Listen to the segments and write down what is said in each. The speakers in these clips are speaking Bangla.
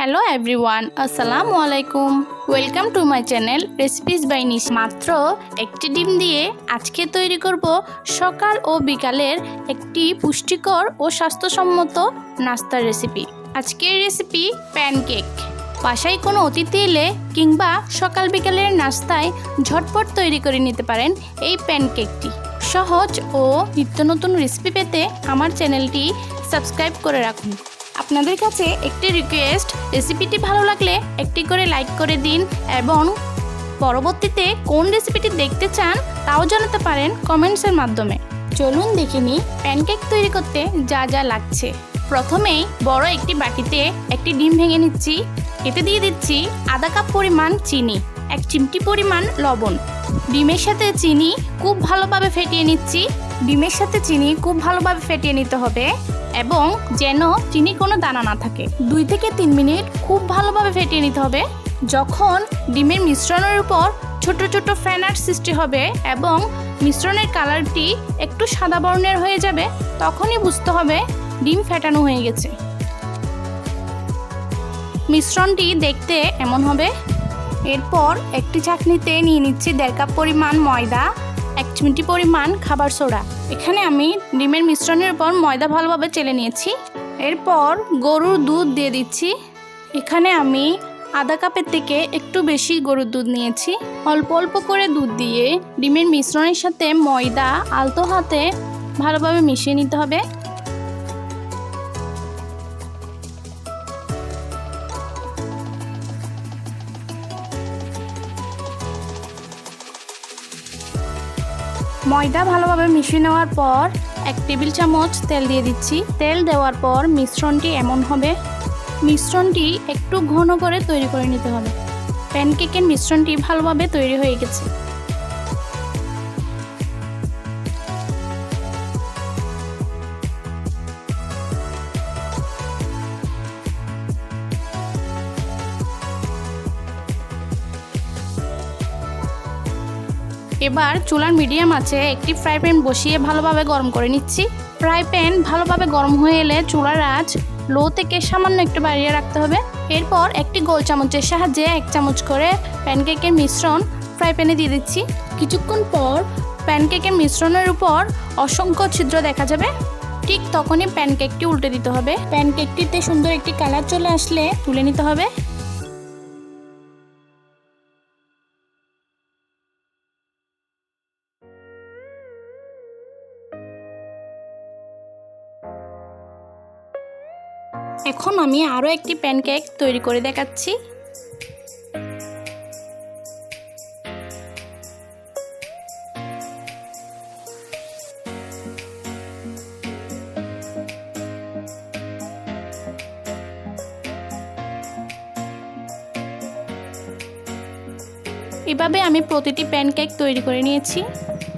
হ্যালো এভরিওয়ান, আসসালামু আলাইকুম। Welcome to my channel recipes by Nishi. মাত্র একটি ডিম দিয়ে আজকে তৈরি করব সকাল ও বিকালের একটি পুষ্টিকর ও স্বাস্থ্যসম্মত নাস্তার রেসিপি। আজকের রেসিপি প্যানকেক। বাসায় কোনো অতিথি এলে কিংবা সকাল বিকালের নাস্তায় ঝটপট তৈরি করে নিতে পারেন এই প্যানকেকটি। সহজ ও নিত্য নতুন রেসিপি পেতে আমার চ্যানেলটি সাবস্ক্রাইব করে রাখুন। আপনাদের কাছে একটি রিকোয়েস্ট, রেসিপিটি ভালো লাগলে একটি করে লাইক করে দিন এবং পরবর্তীতে কোন রেসিপিটি দেখতে চান তাও জানাতে পারেন কমেন্টসের মাধ্যমে। চলুন দেখে নিই প্যানকেক তৈরি করতে যা যা লাগছে। প্রথমেই বড় একটি বাটিতে একটি ডিম ভেঙে নিচ্ছি। এতে দিয়ে দিচ্ছি আধা কাপ পরিমাণ চিনি, 1 চিমটি পরিমাণ লবণ। ডিমের সাথে চিনি খুব ভালোভাবে ফেটিয়ে নিচ্ছি। ডিমের সাথে চিনি খুব ভালোভাবে ফেটিয়ে নিতে হবে এবং যেন চিনি কোনো দানা না থাকে। 2 থেকে 3 মিনিট খুব ভালোভাবে ফেটিয়ে নিতে হবে। যখন ডিমের মিশ্রণের উপর ছোট ছোট ফেনার সৃষ্টি হবে এবং মিশ্রণের কালারটি একটু সাদা বর্ণের হয়ে যাবে, তখনই বুঝতে হবে ডিম ফেটানো হয়ে গেছে। মিশ্রণটি দেখতে এমন হবে। এরপর একটি চাটনিতে নিয়ে নিচ্ছি 1.5 কাপ পরিমাণ ময়দা, 1 চিমটি পরিমাণ খাবার সোডা। এখানে আমি ডিমের মিশ্রণের উপর ময়দা ভালোভাবে চেলে নিয়েছি। এরপর গরুর দুধ দিয়ে দিচ্ছি। এখানে আমি আধা কাপের থেকে একটু বেশি গরুর দুধ নিয়েছি। অল্প অল্প করে দুধ দিয়ে ডিমের মিশ্রণের সাথে ময়দা আলতো হাতে ভালোভাবে মিশিয়ে নিতে হবে। ময়দা ভালোভাবে মিশিয়ে নেওয়ার পর 1 টেবিল চামচ তেল দিয়ে দিচ্ছি। তেল দেওয়ার পর মিশ্রণটি এমন হবে। মিশ্রণটি একটু ঘন করে তৈরি করে নিতে হবে। প্যানকেকের মিশ্রণটি ভালোভাবে তৈরি হয়ে গেছে। এবার চুলার মিডিয়াম আছে একটি ফ্রাই প্যান বসিয়ে ভালোভাবে গরম করে নিচ্ছি। ফ্রাই প্যান ভালোভাবে গরম হয়ে এলে চুলার আঁচ লো থেকে সামান্য একটু বাড়িয়ে রাখতে হবে। এরপর একটি গোল চামচের সাহায্যে 1 চামচ করে প্যানকেকের মিশ্রণ ফ্রাই প্যানে দিয়ে দিচ্ছি। কিছুক্ষণ পর প্যানকেকের মিশ্রণের উপর অসংখ্য ছিদ্র দেখা যাবে। ঠিক তখনই প্যানকেকটি উল্টে দিতে হবে। প্যানকেকটিতে সুন্দর একটি কালার চলে আসলে তুলে নিতে হবে। এখন আমি আরও একটি প্যানকেক তৈরি করে দেখাচ্ছি। এভাবে আমি প্রতিটি প্যানকেক তৈরি করে নিয়েছি।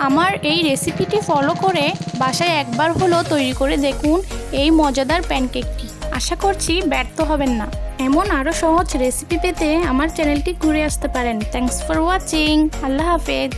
আমার এই রেসিপিটি ফলো করে বাসায় একবার হলেও তৈরি করে দেখুন এই মজাদার প্যানকেকটি। আশা করছি ব্যর্থ হবেন না। এমন আরও সহজ রেসিপি পেতে আমার চ্যানেলটি ঘুরে আসতে পারেন। Thanks for watching. আল্লাহ হাফেজ।